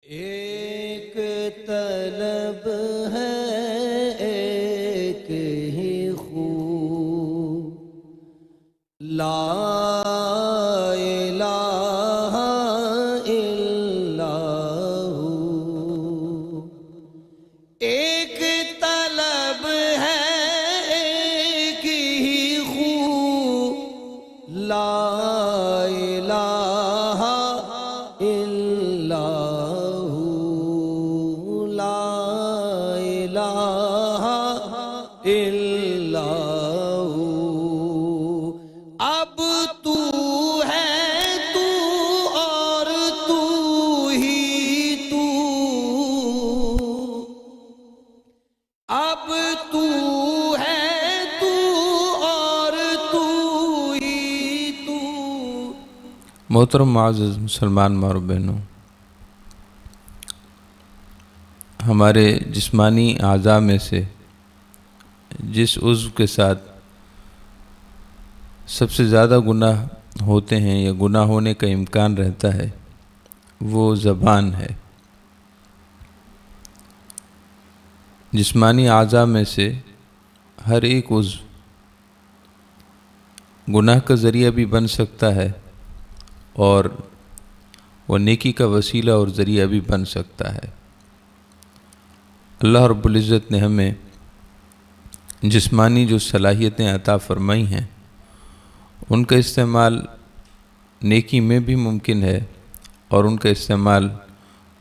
ایک طلب ہے ایک ہی خو، لا الہ الا ہو۔ ایک طلب ہے ایک ہی خو، لا الہ الا ہو، لا الہ الا ہو۔ اب تو ہے تو اور تو ہی تو، اب تو ہے تو اور تو ہی تو۔ محترم معزز مسلمان ماں اور بہنوں، ہمارے جسمانی اعضاء میں سے جس عضو کے ساتھ سب سے زیادہ گناہ ہوتے ہیں یا گناہ ہونے کا امکان رہتا ہے وہ زبان ہے۔ جسمانی اعضاء میں سے ہر ایک عضو گناہ کا ذریعہ بھی بن سکتا ہے اور وہ نیکی کا وسیلہ اور ذریعہ بھی بن سکتا ہے۔ اللہ رب العزت نے ہمیں جسمانی جو صلاحیتیں عطا فرمائی ہیں ان کا استعمال نیکی میں بھی ممکن ہے اور ان کا استعمال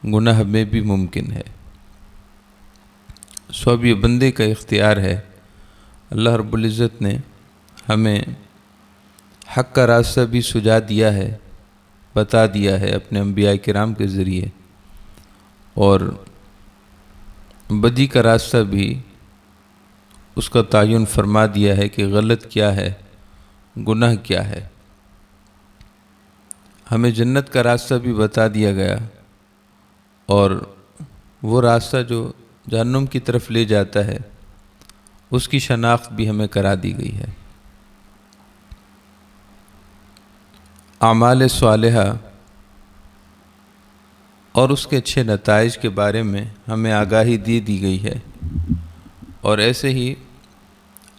گناہ میں بھی ممکن ہے۔ سو اب یہ بندے کا اختیار ہے۔ اللہ رب العزت نے ہمیں حق کا راستہ بھی سجا دیا ہے، بتا دیا ہے اپنے انبیاء کرام کے ذریعے، اور بدی کا راستہ بھی اس کا تعین فرما دیا ہے کہ غلط کیا ہے، گناہ کیا ہے۔ ہمیں جنت کا راستہ بھی بتا دیا گیا اور وہ راستہ جو جہنم کی طرف لے جاتا ہے اس کی شناخت بھی ہمیں کرا دی گئی ہے۔ اعمال صالحہ اور اس کے اچھے نتائج کے بارے میں ہمیں آگاہی دی گئی ہے، اور ایسے ہی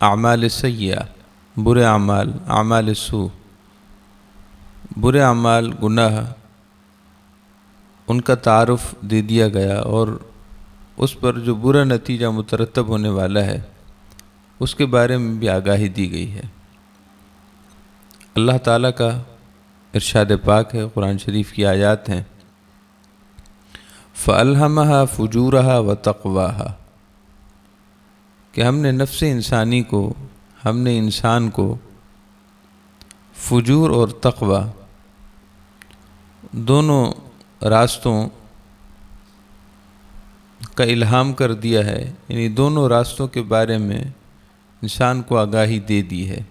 اعمال سیئہ، برے اعمال، اعمال سوء، برے اعمال، گناہ، ان کا تعارف دے دیا گیا اور اس پر جو برا نتیجہ مترتب ہونے والا ہے اس کے بارے میں بھی آگاہی دی گئی ہے۔ اللہ تعالیٰ کا ارشاد پاک ہے، قرآن شریف کی آیات ہیں، فَأَلْهَمَهَا فُجُورَهَا وَتَقْوَاهَا، کہ ہم نے نفس انسانی کو، ہم نے انسان کو فجور اور تقوی دونوں راستوں کا الہام کر دیا ہے، یعنی دونوں راستوں کے بارے میں انسان کو آگاہی دے دی ہے۔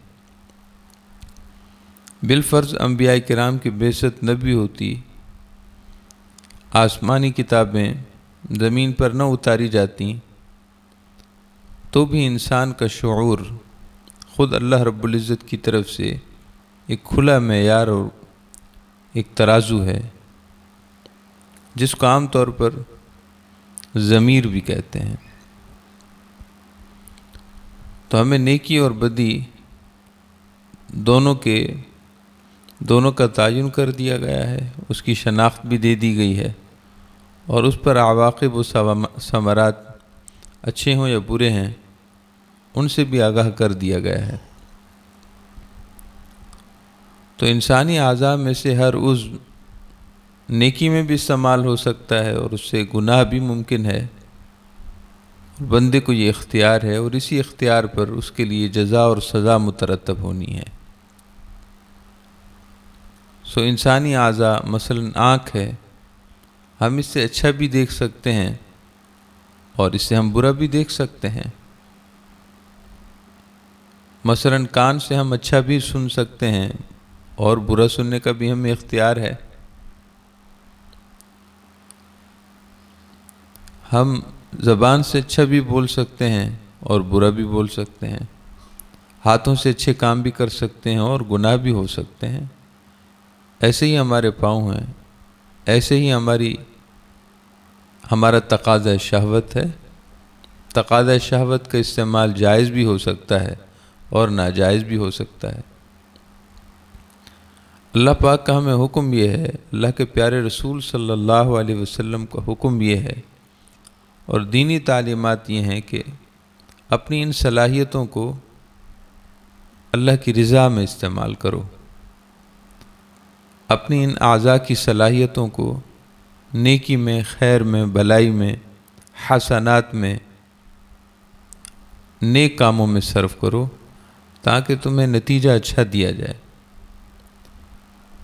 بالفرض انبیاء کرام کی بعثت نہ بھی ہوتی، آسمانی کتابیں زمین پر نہ اتاری جاتی، تو بھی انسان کا شعور خود اللہ رب العزت کی طرف سے ایک کھلا معیار اور ایک ترازو ہے جس کو عام طور پر ضمیر بھی کہتے ہیں۔ تو ہمیں نیکی اور بدی دونوں کا تعین کر دیا گیا ہے، اس کی شناخت بھی دے دی گئی ہے، اور اس پر عواقب و ثمرات اچھے ہوں یا برے ہیں ان سے بھی آگاہ کر دیا گیا ہے۔ تو انسانی اعضاء میں سے ہر عضو نیکی میں بھی استعمال ہو سکتا ہے اور اس سے گناہ بھی ممکن ہے۔ بندے کو یہ اختیار ہے اور اسی اختیار پر اس کے لیے جزا اور سزا مترتب ہونی ہے۔ سو انسانی اعضاء مثلاً آنکھ ہے، ہم اس سے اچھا بھی دیکھ سکتے ہیں اور اس سے ہم برا بھی دیکھ سکتے ہیں۔ مثلاً کان سے ہم اچھا بھی سن سکتے ہیں اور برا سننے کا بھی ہمیں اختیار ہے۔ ہم زبان سے اچھا بھی بول سکتے ہیں اور برا بھی بول سکتے ہیں۔ ہاتھوں سے اچھے کام بھی کر سکتے ہیں اور گناہ بھی ہو سکتے ہیں۔ ایسے ہی ہمارے پاؤں ہیں، ایسے ہی ہماری ہمارا تقاضا شہوت ہے. تقاضا شہوت کا استعمال جائز بھی ہو سکتا ہے اور ناجائز بھی ہو سکتا ہے. اللہ پاک کا ہمیں حکم یہ ہے، اللہ کے پیارے رسول صلی اللہ علیہ وسلم کا حکم یہ ہے اور دینی تعلیمات یہ ہیں کہ اپنی ان صلاحیتوں کو اللہ کی رضا میں استعمال کرو. اپنی ان اعضاء کی صلاحیتوں کو نیکی میں، خیر میں، بھلائی میں، حسنات میں، نیک کاموں میں صرف کرو تاکہ تمہیں نتیجہ اچھا دیا جائے.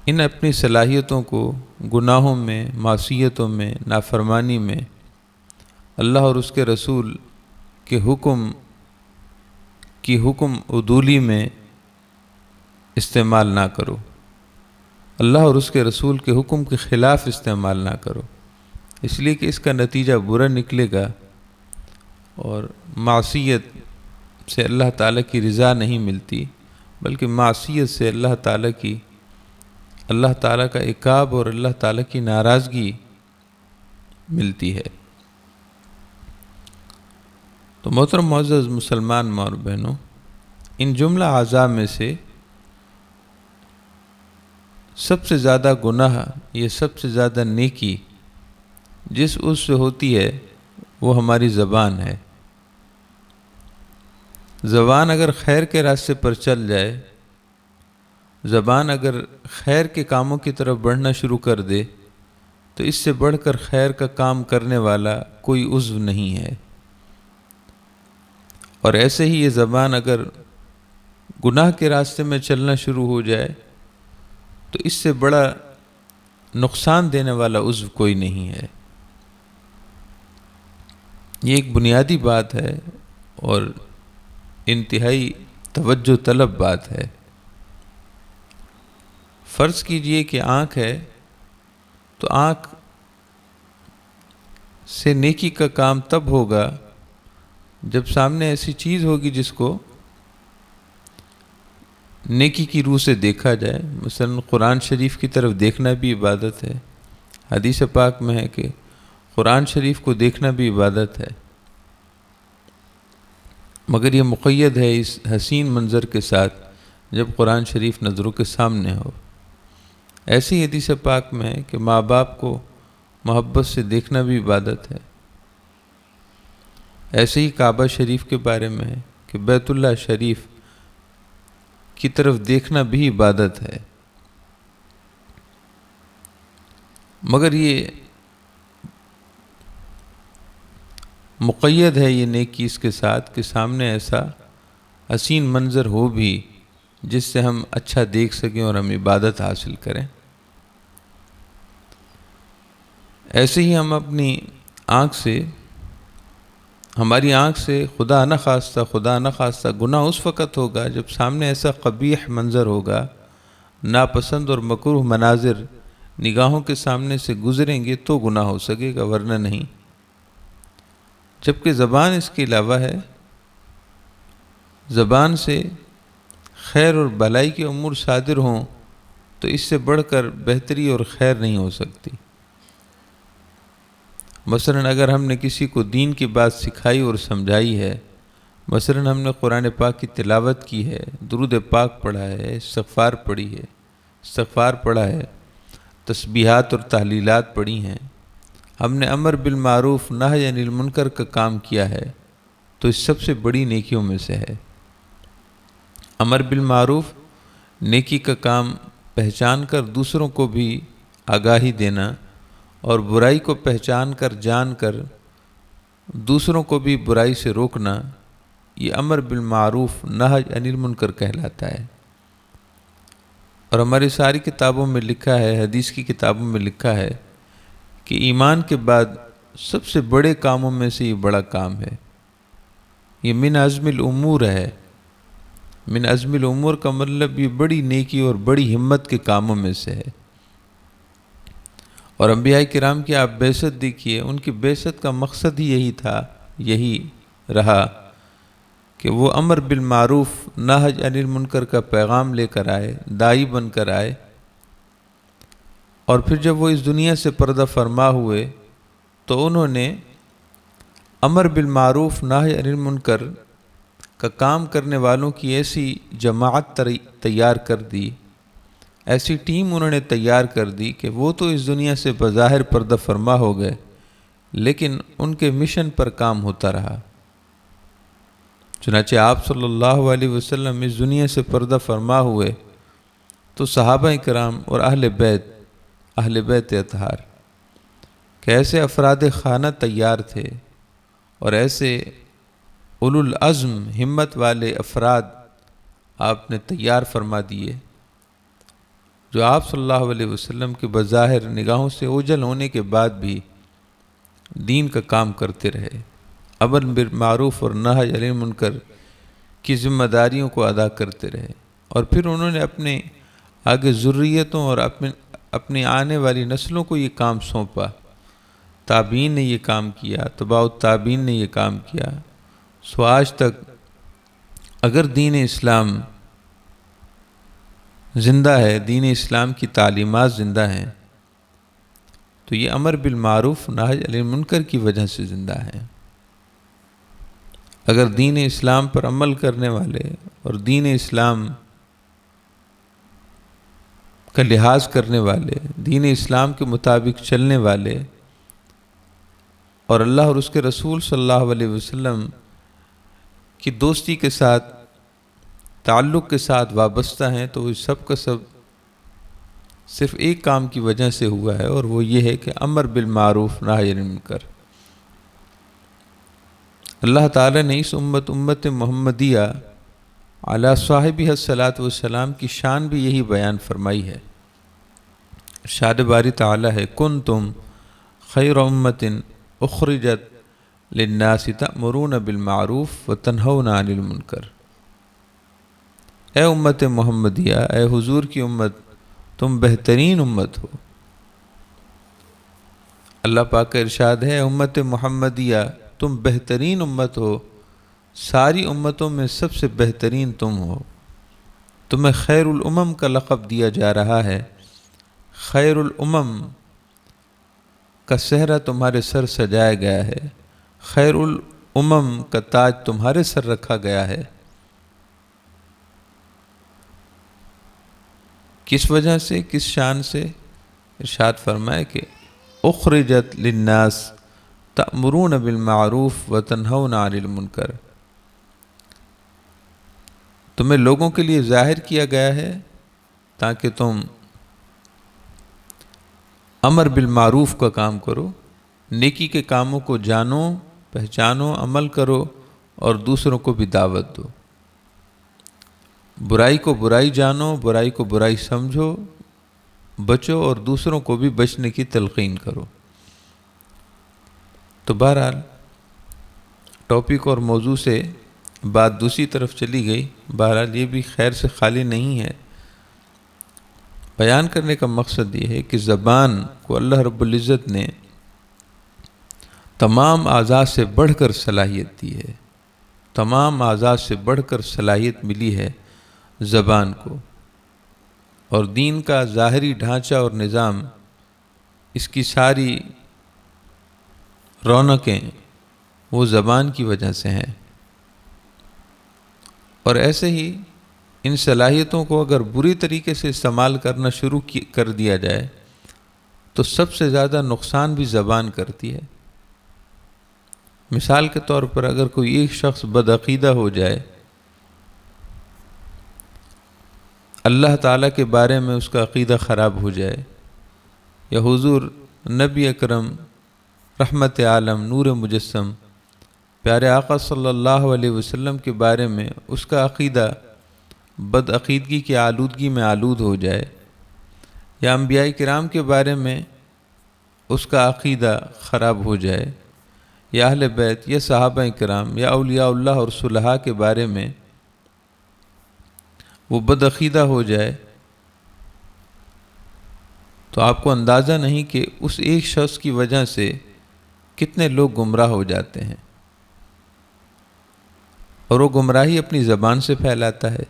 ان اپنی صلاحیتوں کو گناہوں میں، معصیتوں میں، نافرمانی میں، اللہ اور اس کے رسول کے حکم عدولی میں استعمال نہ کرو. اللہ اور اس کے رسول کے حکم کے خلاف استعمال نہ کرو، اس لیے کہ اس کا نتیجہ برا نکلے گا اور معصیت سے اللہ تعالیٰ کی رضا نہیں ملتی، بلکہ معصیت سے اللہ تعالیٰ کا عقاب اور اللہ تعالیٰ کی ناراضگی ملتی ہے. تو محترم معزز مسلمان ماں اور بہنوں، ان جملہ اعضاء میں سے سب سے زیادہ گناہ یا سب سے زیادہ نیکی جس اس سے ہوتی ہے وہ ہماری زبان ہے. زبان اگر خیر کے راستے پر چل جائے، زبان اگر خیر کے کاموں کی طرف بڑھنا شروع کر دے تو اس سے بڑھ کر خیر کا کام کرنے والا کوئی عضو نہیں ہے. اور ایسے ہی یہ زبان اگر گناہ کے راستے میں چلنا شروع ہو جائے تو اس سے بڑا نقصان دینے والا عضو کوئی نہیں ہے. یہ ایک بنیادی بات ہے اور انتہائی توجہ طلب بات ہے. فرض کیجئے کہ آنکھ ہے تو آنکھ سے نیکی کا کام تب ہوگا جب سامنے ایسی چیز ہوگی جس کو نیکی کی روح سے دیکھا جائے. مثلا قرآن شریف کی طرف دیکھنا بھی عبادت ہے. حدیث پاک میں ہے کہ قرآن شریف کو دیکھنا بھی عبادت ہے، مگر یہ مقید ہے اس حسین منظر کے ساتھ جب قرآن شریف نظروں کے سامنے ہو. ایسی حدیث پاک میں ہے کہ ماں باپ کو محبت سے دیکھنا بھی عبادت ہے. ایسے ہی کعبہ شریف کے بارے میں ہے کہ بیت اللہ شریف کی طرف دیکھنا بھی عبادت ہے. مگر یہ مقید ہے یہ نیکی اس کے ساتھ کہ سامنے ایسا حسین منظر ہو بھی جس سے ہم اچھا دیکھ سکیں اور ہم عبادت حاصل کریں. ایسے ہی ہم اپنی ہماری آنکھ سے خدا نخواستہ گناہ اس وقت ہوگا جب سامنے ایسا قبیح منظر ہوگا، ناپسند اور مکروہ مناظر نگاہوں کے سامنے سے گزریں گے تو گناہ ہو سکے گا، ورنہ نہیں. جبکہ زبان اس کے علاوہ ہے. زبان سے خیر اور بھلائی کے امور صادر ہوں تو اس سے بڑھ کر بہتری اور خیر نہیں ہو سکتی. مثلا اگر ہم نے کسی کو دین کی بات سکھائی اور سمجھائی ہے، مثلا ہم نے قرآن پاک کی تلاوت کی ہے، درود پاک پڑھا ہے، استغفار پڑھا ہے، تسبیحات اور تحلیلات پڑھی ہیں، ہم نے امر بالمعروف نہی عن المنکر کا کام کیا ہے، تو اس سب سے بڑی نیکیوں میں سے ہے. امر بالمعروف نیکی کا کام پہچان کر دوسروں کو بھی آگاہی دینا اور برائی کو پہچان کر جان کر دوسروں کو بھی برائی سے روکنا، یہ امر بالمعروف نہی عن المنکر کہلاتا ہے. اور ہماری ساری کتابوں میں لکھا ہے، حدیث کی کتابوں میں لکھا ہے کہ ایمان کے بعد سب سے بڑے کاموں میں سے یہ بڑا کام ہے. یہ من عزم الامور ہے. من عزم الامور کا مطلب یہ بڑی نیکی اور بڑی ہمت کے کاموں میں سے ہے. اور انبیاء کرام کی آپ بعثت دیکھیے، ان کی بعثت کا مقصد ہی یہی رہا کہ وہ امر بالمعروف نہی عن المنکر کا پیغام لے کر آئے، داعی بن کر آئے. اور پھر جب وہ اس دنیا سے پردہ فرما ہوئے تو انہوں نے امر بالمعروف نہی عن المنکر کا کام کرنے والوں کی ایسی جماعت تیار کر دی، ایسی ٹیم انہوں نے تیار کر دی کہ وہ تو اس دنیا سے بظاہر پردہ فرما ہو گئے، لیکن ان کے مشن پر کام ہوتا رہا۔ چنانچہ آپ صلی اللہ علیہ وسلم اس دنیا سے پردہ فرما ہوئے تو صحابہ کرام اور اہل بیت اطہار کہ ایسے افراد خانہ تیار تھے اور ایسے اولو العزم ہمت والے افراد آپ نے تیار فرما دیے جو آپ صلی اللہ علیہ وسلم کے بظاہر نگاہوں سے اوجھل ہونے کے بعد بھی دین کا کام کرتے رہے، امر بالمعروف اور نہی عن المنکر کی ذمہ داریوں کو ادا کرتے رہے، اور پھر انہوں نے اپنے آگے ذریتوں اور اپنی آنے والی نسلوں کو یہ کام سونپا۔ تابعین نے یہ کام کیا، تباع التابعین نے یہ کام کیا، سو آج تک اگر دین اسلام زندہ ہے، دین اسلام کی تعلیمات زندہ ہیں، تو یہ امر بالمعروف نہی عن المنکر کی وجہ سے زندہ ہے۔ اگر دین اسلام پر عمل کرنے والے اور دین اسلام کا لحاظ کرنے والے، دین اسلام کے مطابق چلنے والے اور اللہ اور اس کے رسول صلی اللہ علیہ وسلم کی دوستی کے ساتھ، تعلق کے ساتھ وابستہ ہیں، تو وہ سب کا سب صرف ایک کام کی وجہ سے ہوا ہے، اور وہ یہ ہے کہ امر بالمعروف نہی عن المنکر۔ اللہ تعالیٰ نے اس امت محمدیہ علی صاحبہ الصلاۃ والسلام کی شان بھی یہی بیان فرمائی ہے۔ ارشاد باری تعالیٰ ہے کنتم خیر امت اخرجت للناس تأمرون بالمعروف وتنہون عن المنکر۔ اے امت محمدیہ، اے حضور کی امت، تم بہترین امت ہو۔ اللہ پاک کا ارشاد ہے، امت محمدیہ تم بہترین امت ہو، ساری امتوں میں سب سے بہترین تم ہو۔ تمہیں خیر الامم کا لقب دیا جا رہا ہے، خیر الامم کا صحرا تمہارے سر سجایا گیا ہے، خیر الامم کا تاج تمہارے سر رکھا گیا ہے۔ کس وجہ سے، کس شان سے؟ ارشاد فرمائے کہ اخرجت للناس تأمرون بالمعروف وتنہون عن المنکر، تمہیں لوگوں کے لیے ظاہر کیا گیا ہے تاکہ تم امر بالمعروف کا کام کرو، نیکی کے کاموں کو جانو، پہچانو، عمل کرو اور دوسروں کو بھی دعوت دو۔ برائی کو برائی جانو، برائی کو برائی سمجھو، بچو اور دوسروں کو بھی بچنے کی تلقین کرو۔ تو بہرحال ٹاپک اور موضوع سے بات دوسری طرف چلی گئی، بہرحال یہ بھی خیر سے خالی نہیں ہے۔ بیان کرنے کا مقصد یہ ہے کہ زبان کو اللہ رب العزت نے تمام اعضاء سے بڑھ کر صلاحیت دی ہے، تمام اعضاء سے بڑھ کر صلاحیت ملی ہے زبان کو، اور دین کا ظاہری ڈھانچہ اور نظام، اس کی ساری رونقیں وہ زبان کی وجہ سے ہیں۔ اور ایسے ہی ان صلاحیتوں کو اگر بری طریقے سے استعمال کرنا شروع کر دیا جائے تو سب سے زیادہ نقصان بھی زبان کرتی ہے۔ مثال کے طور پر اگر کوئی ایک شخص بدعقیدہ ہو جائے، اللہ تعالیٰ کے بارے میں اس کا عقیدہ خراب ہو جائے، یا حضور نبی اکرم رحمت عالم نور مجسم پیارے آقا صلی اللہ علیہ وسلم کے بارے میں اس کا عقیدہ بدعقیدگی کی آلودگی میں آلود ہو جائے، یا انبیاء کرام کے بارے میں اس کا عقیدہ خراب ہو جائے، یا اہل بیت یا صحابہ کرام یا اولیاء اللہ اور صلحاء کے بارے میں وہ بدعقیدہ ہو جائے، تو آپ کو اندازہ نہیں کہ اس ایک شخص کی وجہ سے کتنے لوگ گمراہ ہو جاتے ہیں، اور وہ گمراہی اپنی زبان سے پھیلاتا ہے،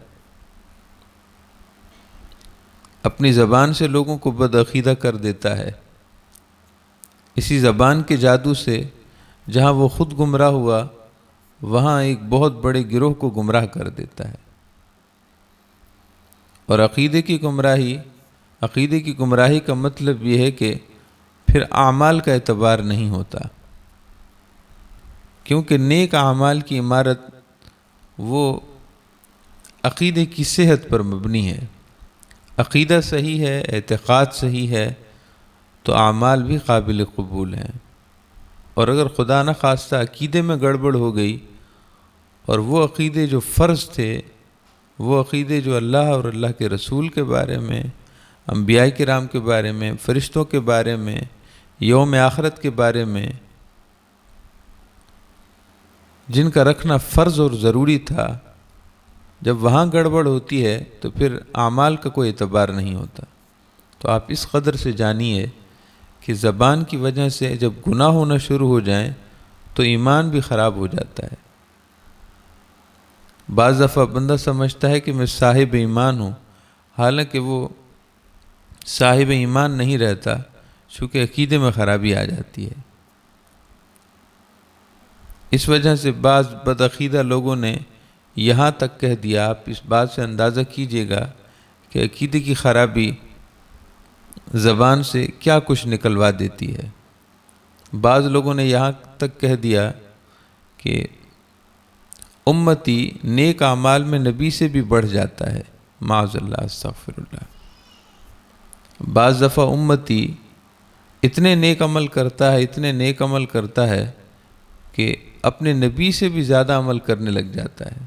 اپنی زبان سے لوگوں کو بدعقیدہ کر دیتا ہے۔ اسی زبان کے جادو سے جہاں وہ خود گمراہ ہوا وہاں ایک بہت بڑے گروہ کو گمراہ کر دیتا ہے۔ اور عقیدے کی گمراہی کا مطلب یہ ہے کہ پھر اعمال کا اعتبار نہیں ہوتا، کیونکہ نیک اعمال کی عمارت وہ عقیدے کی صحت پر مبنی ہے۔ عقیدہ صحیح ہے، اعتقاد صحیح ہے تو اعمال بھی قابل قبول ہیں۔ اور اگر خدا نہ خواستہ عقیدے میں گڑبڑ ہو گئی اور وہ عقیدے جو فرض تھے، وہ عقیدے جو اللہ اور اللہ کے رسول کے بارے میں، انبیاء کرام کے بارے میں، فرشتوں کے بارے میں، یوم آخرت کے بارے میں، جن کا رکھنا فرض اور ضروری تھا، جب وہاں گڑبڑ ہوتی ہے تو پھر اعمال کا کوئی اعتبار نہیں ہوتا۔ تو آپ اس قدر سے جانیے کہ زبان کی وجہ سے جب گناہ ہونا شروع ہو جائیں تو ایمان بھی خراب ہو جاتا ہے۔ بعض دفعہ بندہ سمجھتا ہے کہ میں صاحب ایمان ہوں، حالانکہ وہ صاحب ایمان نہیں رہتا، چونکہ عقیدے میں خرابی آ جاتی ہے۔ اس وجہ سے بعض بدعقیدہ لوگوں نے یہاں تک کہہ دیا، آپ اس بات سے اندازہ کیجئے گا کہ عقیدے کی خرابی زبان سے کیا کچھ نکلوا دیتی ہے۔ بعض لوگوں نے یہاں تک کہہ دیا کہ امتی نیک اعمال میں نبی سے بھی بڑھ جاتا ہے، معاذ اللہ، استغفر اللہ۔ بعض دفعہ امتی اتنے نیک عمل کرتا ہے کہ اپنے نبی سے بھی زیادہ عمل کرنے لگ جاتا ہے،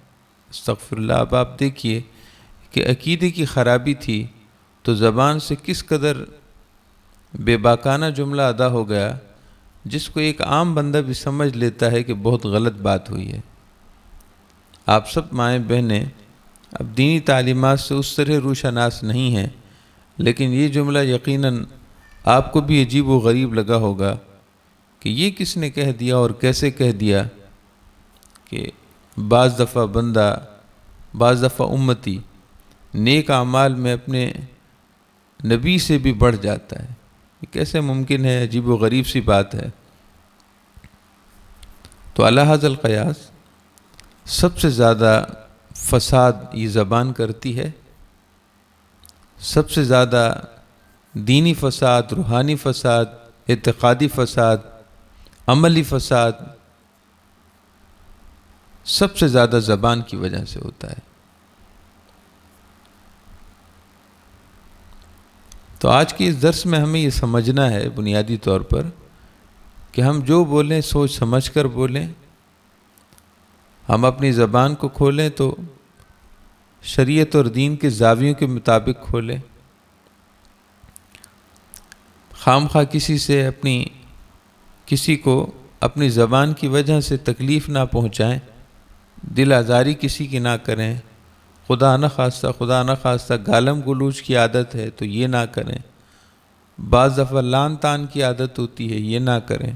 استغفر اللہ۔ اب آپ دیکھیے کہ عقیدے کی خرابی تھی تو زبان سے کس قدر بے باکانہ جملہ ادا ہو گیا، جس کو ایک عام بندہ بھی سمجھ لیتا ہے کہ بہت غلط بات ہوئی ہے۔ آپ سب مائیں بہنیں اب دینی تعلیمات سے اس طرح روشناس نہیں ہیں، لیکن یہ جملہ یقیناً آپ کو بھی عجیب و غریب لگا ہوگا کہ یہ کس نے کہہ دیا اور کیسے کہہ دیا کہ بعض دفعہ امتی نیک اعمال میں اپنے نبی سے بھی بڑھ جاتا ہے۔ یہ کیسے ممکن ہے؟ عجیب و غریب سی بات ہے۔ تو علی ھذا القیاس سب سے زیادہ فساد یہ زبان کرتی ہے، سب سے زیادہ دینی فساد، روحانی فساد، اعتقادی فساد، عملی فساد سب سے زیادہ زبان کی وجہ سے ہوتا ہے۔ تو آج کی اس درس میں ہمیں یہ سمجھنا ہے بنیادی طور پر کہ ہم جو بولیں سوچ سمجھ کر بولیں، ہم اپنی زبان کو کھولیں تو شریعت اور دین کے زاویوں کے مطابق کھولیں، خام خواہ کسی کو اپنی زبان کی وجہ سے تکلیف نہ پہنچائیں، دل آزاری کسی کی نہ کریں، خدا نہ خواستہ گالم گلوچ کی عادت ہے تو یہ نہ کریں، بعض دفعہ لان تان کی عادت ہوتی ہے یہ نہ کریں،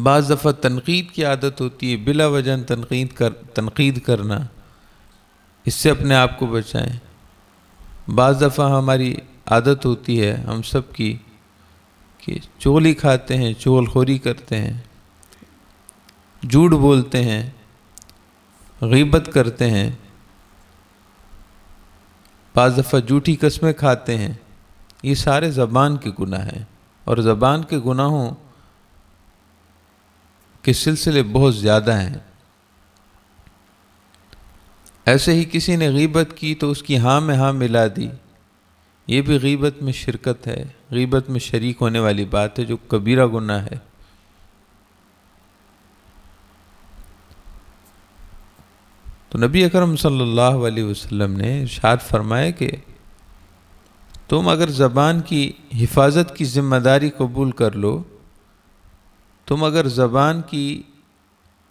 بعض دفعہ تنقید کی عادت ہوتی ہے بلا وجہ تنقید کرنا، اس سے اپنے آپ کو بچائیں۔ بعض دفعہ ہماری عادت ہوتی ہے ہم سب کی کہ چغلی کھاتے ہیں، چغل خوری کرتے ہیں، جھوٹ بولتے ہیں، غیبت کرتے ہیں، بعض دفعہ جھوٹی قسمیں کھاتے ہیں۔ یہ سارے زبان کے گناہ ہیں، اور زبان کے گناہوں کے سلسلے بہت زیادہ ہیں۔ ایسے ہی کسی نے غیبت کی تو اس کی ہاں میں ہاں ملا دی، یہ بھی غیبت میں شرکت ہے، غیبت میں شریک ہونے والی بات ہے جو کبیرہ گناہ ہے۔ تو نبی اکرم صلی اللہ علیہ وسلم نے ارشاد فرمایا کہ تم اگر زبان کی حفاظت کی ذمہ داری قبول کر لو، تم اگر زبان کی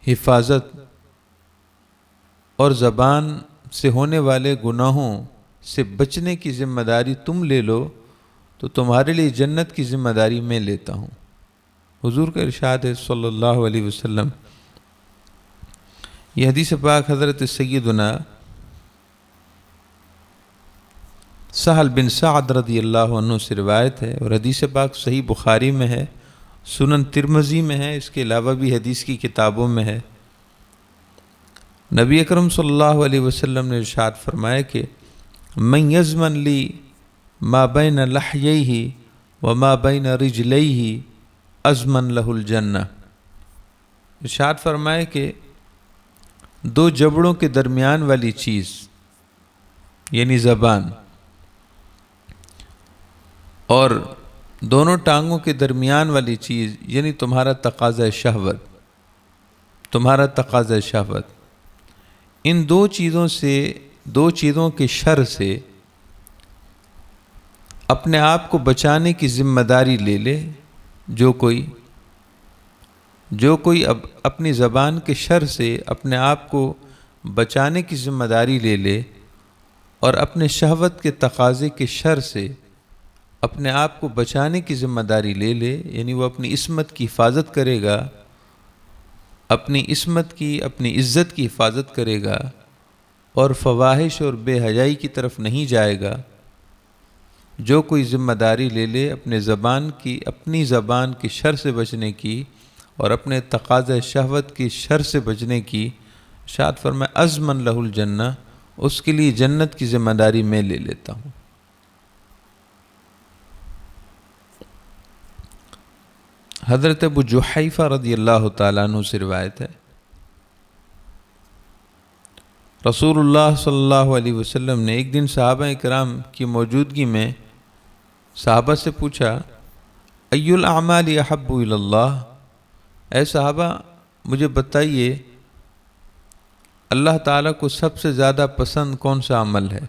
حفاظت اور زبان سے ہونے والے گناہوں سے بچنے کی ذمہ داری تم لے لو تو تمہارے لیے جنت کی ذمہ داری میں لیتا ہوں۔ حضور کا ارشاد ہے صلی اللہ علیہ وسلم۔ یہ حدیث پاک حضرت سیدنا سہل بن سعد رضی اللہ عنہ سے روایت ہے، اور حدیث پاک صحیح بخاری میں ہے سنن ترمذی میں ہے، اس کے علاوہ بھی حدیث کی کتابوں میں ہے۔ نبی اکرم صلی اللہ علیہ وسلم نے ارشاد فرمایا کہ من یضمن لی ما بین لحییہ وما بین رجلیہ اضمن لہ الجنہ۔ ارشاد فرمایا کہ دو جبڑوں کے درمیان والی چیز یعنی زبان اور دونوں ٹانگوں کے درمیان والی چیز یعنی تمہارا تقاضا شہوت، تمہارا تقاضا شہوت، ان دو چیزوں کے شر سے اپنے آپ کو بچانے کی ذمہ داری لے لے جو کوئی اب اپنی زبان کے شر سے اپنے آپ کو بچانے کی ذمہ داری لے لے اور اپنے شہوت کے تقاضے کے شر سے اپنے آپ کو بچانے کی ذمہ داری لے لے، یعنی وہ اپنی عصمت کی حفاظت کرے گا، اپنی عصمت کی، اپنی عزت کی حفاظت کرے گا اور فواحش اور بے حیائی کی طرف نہیں جائے گا۔ جو کوئی ذمہ داری لے لے اپنی زبان کی شر سے بچنے کی اور اپنے تقاضا شہوت کی شر سے بچنے کی، ارشاد فرمایا اضمن لہ الجنہ، اس کے لیے جنت کی ذمہ داری میں لے لیتا ہوں۔ حضرت ابو جحیفہ رضی اللہ تعالیٰ عنہ سے روایت ہے، رسول اللہ صلی اللہ علیہ وسلم نے ایک دن صحابہ کرام کی موجودگی میں صحابہ سے پوچھا ای الاعمال احب الی اللہ، اے صحابہ مجھے بتائیے اللہ تعالیٰ کو سب سے زیادہ پسند کون سا عمل ہے؟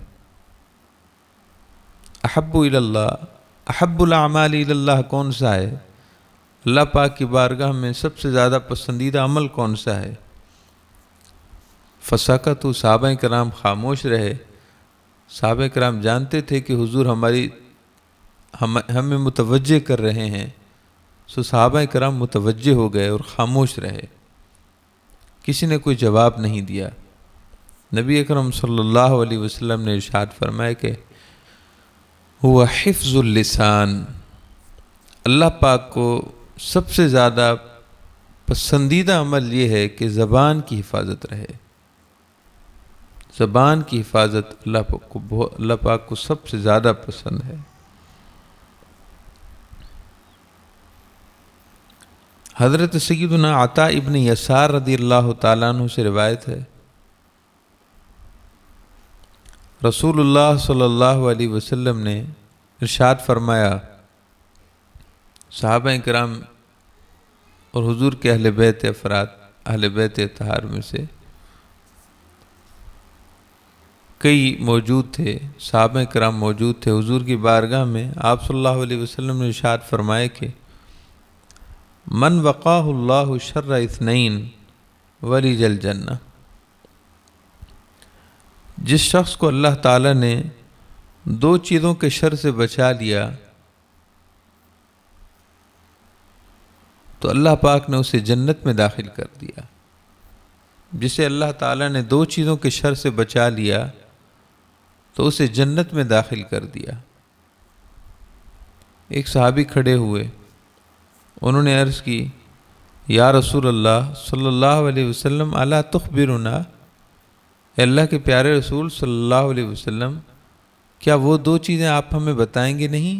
احب الی اللہ، احب الاعمال الی اللہ کون سا ہے؟ اللہ پاک کی بارگاہ میں سب سے زیادہ پسندیدہ عمل کون سا ہے؟ فسکتوا، صحابہ کرام خاموش رہے۔ صحابہ کرام جانتے تھے کہ حضور ہمیں متوجہ کر رہے ہیں، سو صحابہ کرام متوجہ ہو گئے اور خاموش رہے، کسی نے کوئی جواب نہیں دیا۔ نبی اکرم صلی اللہ علیہ وسلم نے ارشاد فرمایا کہ ہوا حفظ اللسان، اللہ پاک کو سب سے زیادہ پسندیدہ عمل یہ ہے کہ زبان کی حفاظت رہے۔ زبان کی حفاظت اللہ پاک کو سب سے زیادہ پسند ہے۔ حضرت سیدنا عطا ابن یسار رضی اللہ تعالیٰ عنہ سے روایت ہے، رسول اللہ صلی اللہ علیہ وسلم نے ارشاد فرمایا، صحابہ کرام اور حضور کے اہل بیت افراد، اہل بیت اطہار میں سے کئی موجود تھے، صحابہ کرام موجود تھے حضور کی بارگاہ میں۔ آپ صلی اللہ علیہ وسلم نے ارشاد فرمایا کہ من وقاہ اللہ شر اثنین ولج الجنہ، جس شخص کو اللہ تعالیٰ نے دو چیزوں کے شر سے بچا لیا تو اللہ پاک نے اسے جنت میں داخل کر دیا۔ جسے اللہ تعالیٰ نے دو چیزوں کے شر سے بچا لیا تو اسے جنت میں داخل کر دیا۔ ایک صحابی کھڑے ہوئے، انہوں نے عرض کی یا رسول اللہ صلی اللہ علیہ وسلم الا تخبرنا، اے اللہ کے پیارے رسول صلی اللہ علیہ وسلم کیا وہ دو چیزیں آپ ہمیں بتائیں گے نہیں؟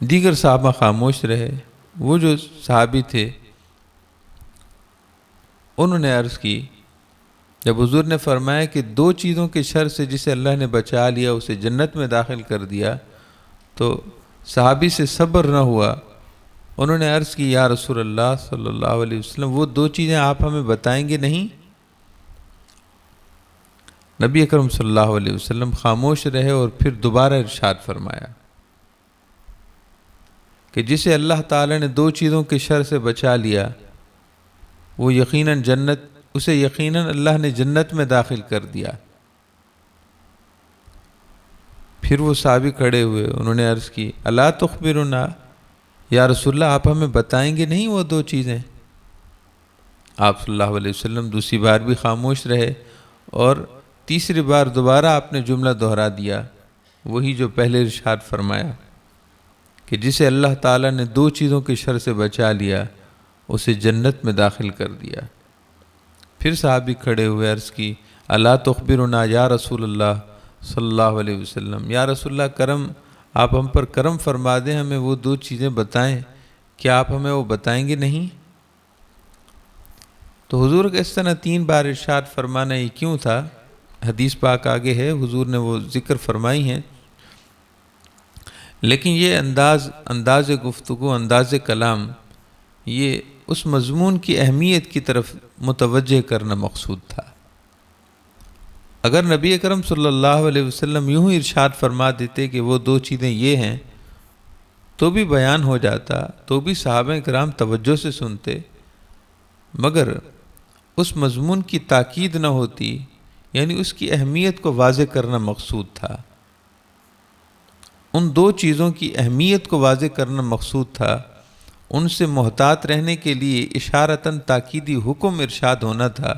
دیگر صحابہ خاموش رہے۔ وہ جو صحابی تھے انہوں نے عرض کی، جب حضور نے فرمایا کہ دو چیزوں کے شر سے جسے اللہ نے بچا لیا اسے جنت میں داخل کر دیا، تو صحابی سے صبر نہ ہوا، انہوں نے عرض کی یا رسول اللہ صلی اللہ علیہ وسلم وہ دو چیزیں آپ ہمیں بتائیں گے نہیں؟ نبی اکرم صلی اللہ علیہ وسلم خاموش رہے اور پھر دوبارہ ارشاد فرمایا کہ جسے اللہ تعالیٰ نے دو چیزوں کے شر سے بچا لیا وہ اسے یقیناً اللہ نے جنت میں داخل کر دیا۔ پھر وہ صحابی کھڑے ہوئے، انہوں نے عرض کی الا تخبرنا، یا رسول اللہ آپ ہمیں بتائیں گے نہیں وہ دو چیزیں؟ آپ صلی اللہ علیہ وسلم دوسری بار بھی خاموش رہے اور تیسری بار دوبارہ آپ نے جملہ دہرا دیا، وہی جو پہلے ارشاد فرمایا کہ جسے اللہ تعالیٰ نے دو چیزوں کے شر سے بچا لیا اسے جنت میں داخل کر دیا۔ پھر صحابی کھڑے ہوئے، عرض کی الا تخبرنا یا رسول اللہ صلی اللہ علیہ وسلم، یا رسول اللہ کرم، آپ ہم پر کرم فرما دیں، ہمیں وہ دو چیزیں بتائیں، کیا آپ ہمیں وہ بتائیں گے نہیں؟ تو حضور کا اس طرح 3 بار ارشاد فرمانا یہ کیوں تھا؟ حدیث پاک آگے ہے، حضور نے وہ ذکر فرمائی ہیں، لیکن یہ انداز گفتگو، انداز کلام، یہ اس مضمون کی اہمیت کی طرف متوجہ کرنا مقصود تھا۔ اگر نبی اکرم صلی اللہ علیہ وسلم یوں ہی ارشاد فرما دیتے کہ وہ دو چیزیں یہ ہیں تو بھی بیان ہو جاتا، تو بھی صحابہ کرام توجہ سے سنتے، مگر اس مضمون کی تاکید نہ ہوتی، یعنی اس کی اہمیت کو واضح کرنا مقصود تھا۔ ان دو چیزوں کی اہمیت کو واضح کرنا مقصود تھا، ان سے محتاط رہنے کے لیے اشارتاً تاکیدی حکم ارشاد ہونا تھا۔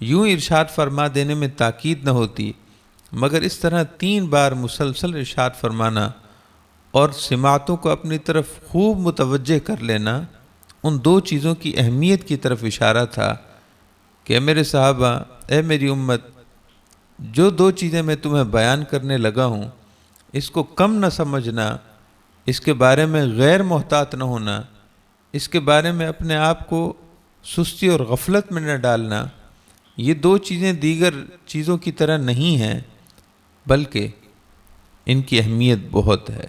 یوں ارشاد فرما دینے میں تاکید نہ ہوتی، مگر اس طرح 3 بار مسلسل ارشاد فرمانا اور سماعتوں کو اپنی طرف خوب متوجہ کر لینا ان دو چیزوں کی اہمیت کی طرف اشارہ تھا کہ اے میرے صحابہ، اے میری امت، جو دو چیزیں میں تمہیں بیان کرنے لگا ہوں اس کو کم نہ سمجھنا، اس کے بارے میں غیر محتاط نہ ہونا، اس کے بارے میں اپنے آپ کو سستی اور غفلت میں نہ ڈالنا۔ یہ دو چیزیں دیگر چیزوں کی طرح نہیں ہیں، بلکہ ان کی اہمیت بہت ہے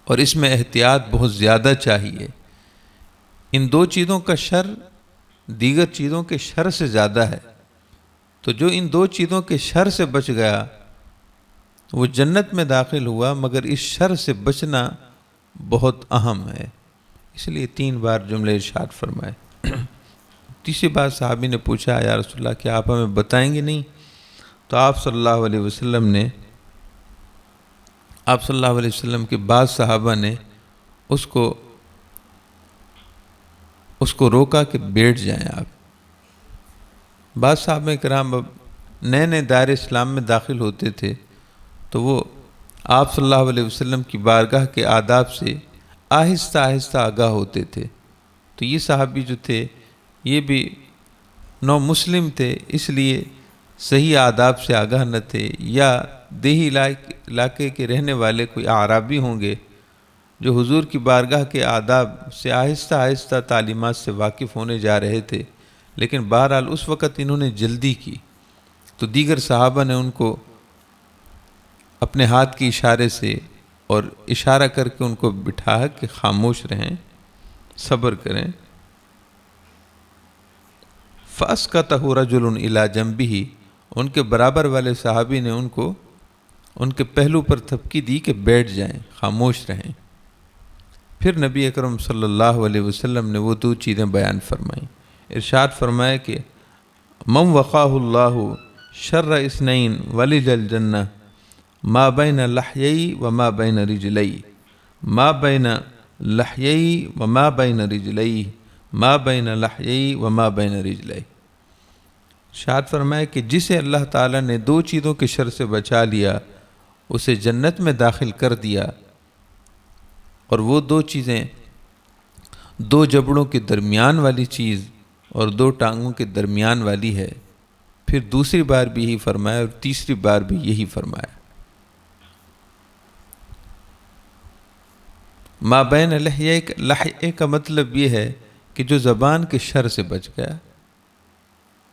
اور اس میں احتیاط بہت زیادہ چاہیے۔ ان دو چیزوں کا شر دیگر چیزوں کے شر سے زیادہ ہے، تو جو ان دو چیزوں کے شر سے بچ گیا وہ جنت میں داخل ہوا، مگر اس شر سے بچنا بہت اہم ہے، اس لیے 3 بار جملے ارشاد فرمائے۔ تیسری بار صحابی نے پوچھا یا رسول اللہ کیا آپ ہمیں بتائیں گے نہیں؟ تو آپ صلی اللہ علیہ وسلم کے بعض صحابہ نے اس کو روکا کہ بیٹھ جائیں آپ۔ بعض صحابہ کرام اب نئے نئے دائر اسلام میں داخل ہوتے تھے تو وہ آپ صلی اللہ علیہ وسلم کی بارگاہ کے آداب سے آہستہ آہستہ آگاہ ہوتے تھے۔ تو یہ صحابی جو تھے یہ بھی نو مسلم تھے، اس لیے صحیح آداب سے آگاہ نہ تھے، یا دیہی علاقے کے رہنے والے کوئی اعرابی ہوں گے جو حضور کی بارگاہ کے آداب سے آہستہ آہستہ تعلیمات سے واقف ہونے جا رہے تھے، لیکن بہرحال اس وقت انہوں نے جلدی کی تو دیگر صحابہ نے ان کو اپنے ہاتھ کے اشارے سے اور اشارہ کر کے ان کو بٹھا کہ خاموش رہیں، صبر کریں۔ فَأَسْكَتَهُ رَجُلٌ إِلَى جَنْبِهِ، ان کے برابر والے صحابی نے ان کو ان کے پہلو پر تھپکی دی کہ بیٹھ جائیں، خاموش رہیں۔ پھر نبی اکرم صلی اللہ علیہ وسلم نے وہ دو چیزیں بیان فرمائیں۔ ارشاد فرمایا کہ مَنْ وَقَاهُ اللَّهُ شَرَّ اثْنَيْنِ وَلِجَ الْجَنَّةِ مَا بَيْنَ لَحْيَيْهِ وَمَا بَيْنَ رِجْلَيْهِ مَا بَيْنَ لَحْيَيْهِ وَمَا بَيْنَ رِجْلَيْهِ مَا بَيْنَ لَحْيَيْهِ وَمَا بَيْنَ رِجْلَيْهِ۔ ارشاد فرمایا کہ جسے اللہ تعالیٰ نے دو چیزوں کے شر سے بچا لیا اسے جنت میں داخل کر دیا، اور وہ دو چیزیں دو جبڑوں کے درمیان والی چیز اور دو ٹانگوں کے درمیان والی ہے۔ پھر دوسری بار بھی یہی فرمایا اور تیسری بار بھی یہی فرمایا۔ ما بین لحیہ کا مطلب یہ ہے کہ جو زبان کے شر سے بچ گیا،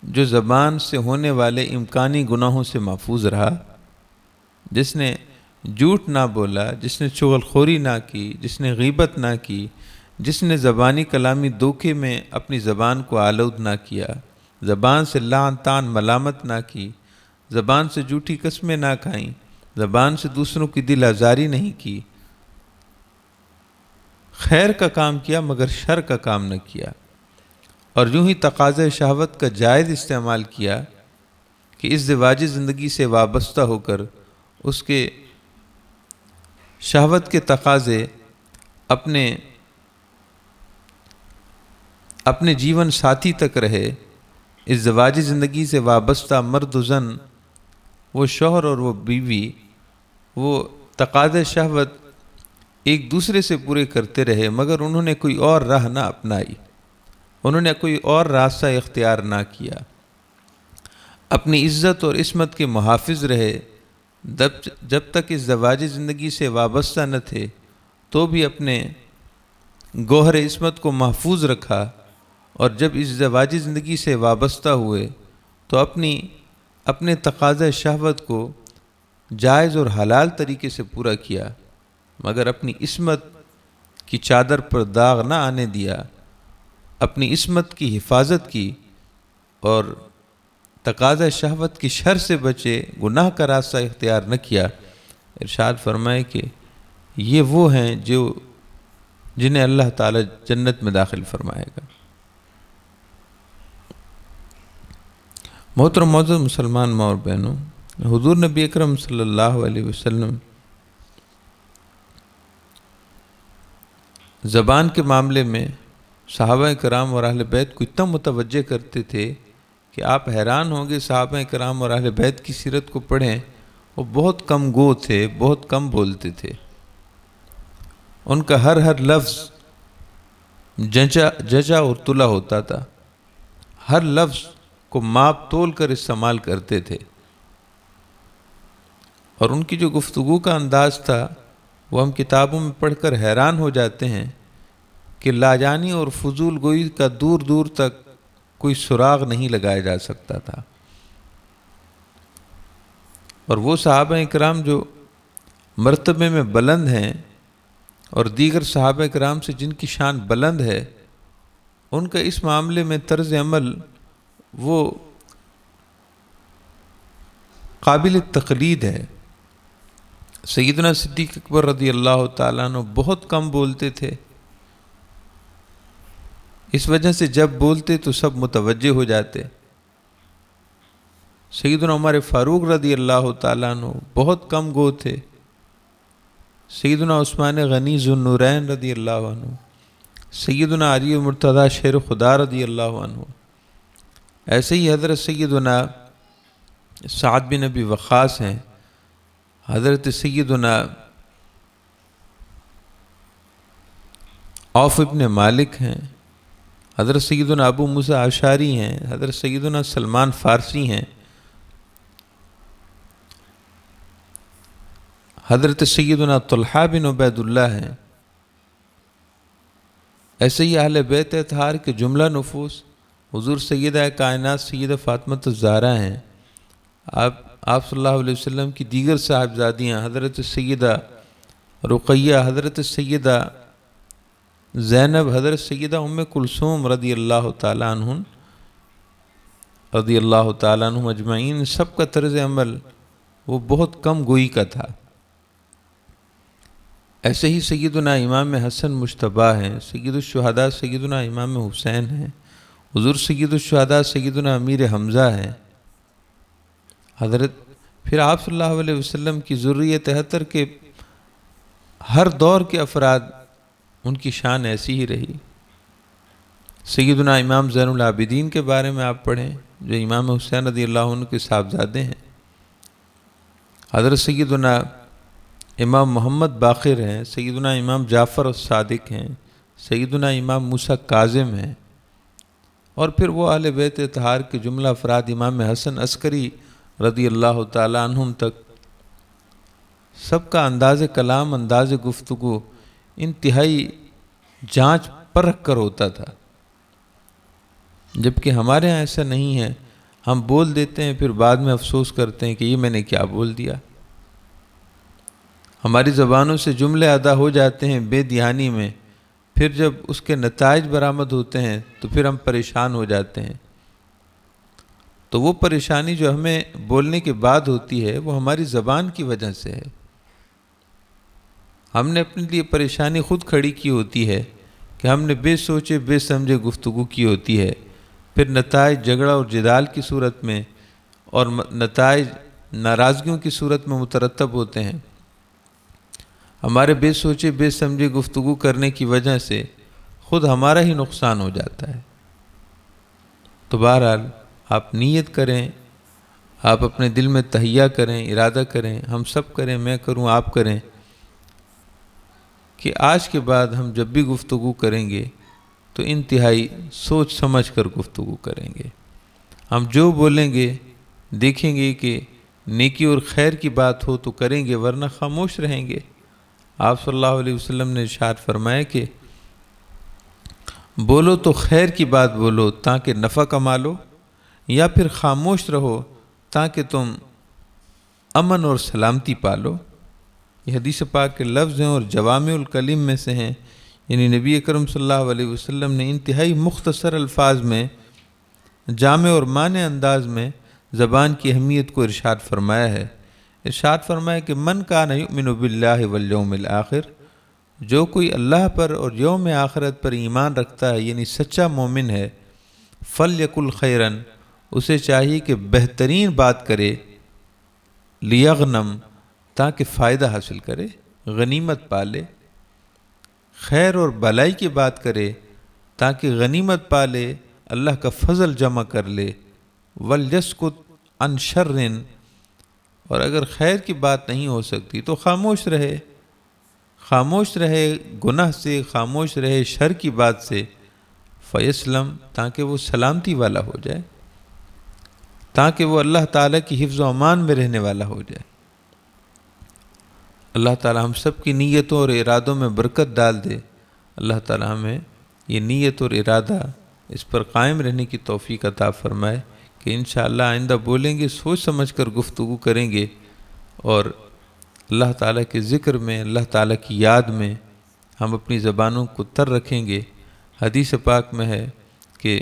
جو زبان سے ہونے والے امکانی گناہوں سے محفوظ رہا، جس نے جھوٹ نہ بولا، جس نے چغل خوری نہ کی، جس نے غیبت نہ کی، جس نے زبانی کلامی دھوکے میں اپنی زبان کو آلود نہ کیا، زبان سے لعن طعن ملامت نہ کی، زبان سے جھوٹی قسمیں نہ کھائیں، زبان سے دوسروں کی دل آزاری نہیں کی، خیر کا کام کیا مگر شر کا کام نہ کیا، اور یوں ہی تقاضۂ شہوت کا جائز استعمال کیا کہ اس ازدواجی زندگی سے وابستہ ہو کر اس کے شہوت کے تقاضے اپنے جیون ساتھی تک رہے۔ ازدواجی زندگی سے وابستہ مرد و زن، وہ شوہر اور وہ بیوی، وہ تقاضۂ شہوت ایک دوسرے سے پورے کرتے رہے، مگر انہوں نے کوئی اور راہ نہ اپنائی، انہوں نے کوئی اور راستہ اختیار نہ کیا، اپنی عزت اور عصمت کے محافظ رہے، جب تک اس زواجی زندگی سے وابستہ نہ تھے تو بھی اپنے گوہر عصمت کو محفوظ رکھا، اور جب اس زواجی زندگی سے وابستہ ہوئے تو اپنے تقاضۂ شہوت کو جائز اور حلال طریقے سے پورا کیا، مگر اپنی عصمت کی چادر پر داغ نہ آنے دیا، اپنی عصمت کی حفاظت کی اور تقاضۂ شہوت کی شر سے بچے، گناہ کا راستہ اختیار نہ کیا۔ ارشاد فرمائے کہ یہ وہ ہیں جنہیں اللہ تعالی جنت میں داخل فرمائے گا۔ محترم معزز مسلمان ماں اور بہنوں، حضور نبی اکرم صلی اللہ علیہ وسلم زبان کے معاملے میں صحابہ کرام اور اہل بیت کو اتنا متوجہ کرتے تھے کہ آپ حیران ہوں گے۔ صحابہ کرام اور اہل بیت کی سیرت کو پڑھیں، وہ بہت کم گو تھے، بہت کم بولتے تھے، ان کا ہر لفظ ججا اور تلا ہوتا تھا، ہر لفظ کو ماپ تول کر استعمال کرتے تھے، اور ان کی جو گفتگو کا انداز تھا وہ ہم کتابوں میں پڑھ کر حیران ہو جاتے ہیں کہ لاجانی اور فضول گوئی کا دور دور تک کوئی سراغ نہیں لگایا جا سکتا تھا۔ اور وہ صحابہ کرام جو مرتبے میں بلند ہیں اور دیگر صحابہ کرام سے جن کی شان بلند ہے، ان کا اس معاملے میں طرز عمل وہ قابل تقلید ہے۔ سیدنا صدیق اکبر رضی اللہ تعالیٰ عنہ بہت کم بولتے تھے، اس وجہ سے جب بولتے تو سب متوجہ ہو جاتے۔ سیدنا عمر فاروق رضی اللہ تعالیٰ عنہ بہت کم گو تھے۔ سیدنا عثمان غنی ذو النورین رضی اللہ عنہ، سیدنا علی مرتضیٰ شیر خدا رضی اللہ عنہ، ایسے ہی حضرت سیدنا سعد بن ابی وقاص ہیں، حضرت سیدنا عوف ابن مالک ہیں، حضرت سیدنا ابو موسیٰ اشعری ہیں، حضرت سیدنا سلمان فارسی ہیں، حضرت سیدنا طلحہ بن عبید اللہ ہیں۔ ایسے ہی اہل بیت اطہار کے جملہ نفوس حضور سیدہ کائنات سیدہ فاطمہ الزہرا ہیں، آپ صلی اللہ علیہ وسلم کی دیگر صاحبزادیاں حضرت سیدہ رقیہ، حضرت سیدہ زینب، حضرت سیدہ ام کلثوم رضی اللہ تعالیٰ عنہم اجمعین، سب کا طرز عمل وہ بہت کم گوئی کا تھا۔ ایسے ہی سیدنا امام حسن مجتبیٰ ہیں، سید الشہداء سیدنا امام حسین ہیں، حضور سید الشہداء سیدنا امیر حمزہ ہیں، پھر آپ صلی اللہ علیہ وسلم کی ذریت اطہر کے ہر دور کے افراد، ان کی شان ایسی ہی رہی۔ سیدنا امام زین العابدین کے بارے میں آپ پڑھیں جو امام حسین رضی اللہ عنہ کے صاحبزادے ہیں، حضرت سیدنا امام محمد باقر ہیں، سیدنا امام جعفر الصادق ہیں، سیدنا امام موسیٰ کاظم ہیں، اور پھر وہ اہل بیت اطہار کے جملہ افراد امام حسن عسکری رضی اللہ تعالیٰ عنہم تک، سب کا انداز کلام، انداز گفتگو انتہائی جانچ پرکھ کر ہوتا تھا، جبکہ ہمارے ہاں ایسا نہیں ہے۔ ہم بول دیتے ہیں پھر بعد میں افسوس کرتے ہیں کہ یہ میں نے کیا بول دیا۔ ہماری زبانوں سے جملے ادا ہو جاتے ہیں بے دھیانی میں، پھر جب اس کے نتائج برآمد ہوتے ہیں تو پھر ہم پریشان ہو جاتے ہیں۔ تو وہ پریشانی جو ہمیں بولنے کے بعد ہوتی ہے وہ ہماری زبان کی وجہ سے ہے۔ ہم نے اپنے لیے پریشانی خود کھڑی کی ہوتی ہے کہ ہم نے بے سوچے بے سمجھے گفتگو کی ہوتی ہے، پھر نتائج جھگڑا اور جدال کی صورت میں اور نتائج ناراضگیوں کی صورت میں مترتب ہوتے ہیں۔ ہمارے بے سوچے بے سمجھے گفتگو کرنے کی وجہ سے خود ہمارا ہی نقصان ہو جاتا ہے۔ تو بہرحال آپ نیت کریں، آپ اپنے دل میں تہیہ کریں، ارادہ کریں، ہم سب کریں، میں کروں، آپ کریں کہ آج کے بعد ہم جب بھی گفتگو کریں گے تو انتہائی سوچ سمجھ کر گفتگو کریں گے. ہم جو بولیں گے دیکھیں گے کہ نیکی اور خیر کی بات ہو تو کریں گے، ورنہ خاموش رہیں گے. آپ صلی اللہ علیہ وسلم نے ارشاد فرمایا کہ بولو تو خیر کی بات بولو تاکہ نفع کما لو، یا پھر خاموش رہو تاکہ تم امن اور سلامتی پالو. یہ حدیث پاک کے لفظ ہیں اور جوامع الکلم میں سے ہیں، یعنی نبی اکرم صلی اللہ علیہ وسلم نے انتہائی مختصر الفاظ میں، جامع اور معنی انداز میں زبان کی اہمیت کو ارشاد فرمایا ہے. ارشاد فرمایا کہ من کان یؤمن باللہ والیوم الآخر، جو کوئی اللہ پر اور یوم آخرت پر ایمان رکھتا ہے یعنی سچا مومن ہے، فلیقل خیرن، اسے چاہیے کہ بہترین بات کرے، لیغنم، تاکہ فائدہ حاصل کرے، غنیمت پالے، خیر اور بھلائی کی بات کرے تاکہ غنیمت پالے، اللہ کا فضل جمع کر لے. ولیسکت عن شر، اور اگر خیر کی بات نہیں ہو سکتی تو خاموش رہے، خاموش رہے گناہ سے، خاموش رہے شر کی بات سے. فیسلم، تاکہ وہ سلامتی والا ہو جائے، تاکہ وہ اللہ تعالیٰ کی حفظ و امان میں رہنے والا ہو جائے. اللہ تعالیٰ ہم سب کی نیتوں اور ارادوں میں برکت ڈال دے. اللہ تعالیٰ ہمیں یہ نیت اور ارادہ اس پر قائم رہنے کی توفیق عطا فرمائے کہ انشاءاللہ آئندہ بولیں گے سوچ سمجھ کر گفتگو کریں گے، اور اللہ تعالیٰ کے ذکر میں، اللہ تعالیٰ کی یاد میں ہم اپنی زبانوں کو تر رکھیں گے. حدیث پاک میں ہے کہ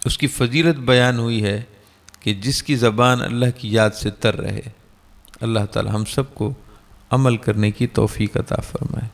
اس کی فضیلت بیان ہوئی ہے کہ جس کی زبان اللہ کی یاد سے تر رہے. اللہ تعالیٰ ہم سب کو عمل کرنے کی توفیق عطا فرمائے.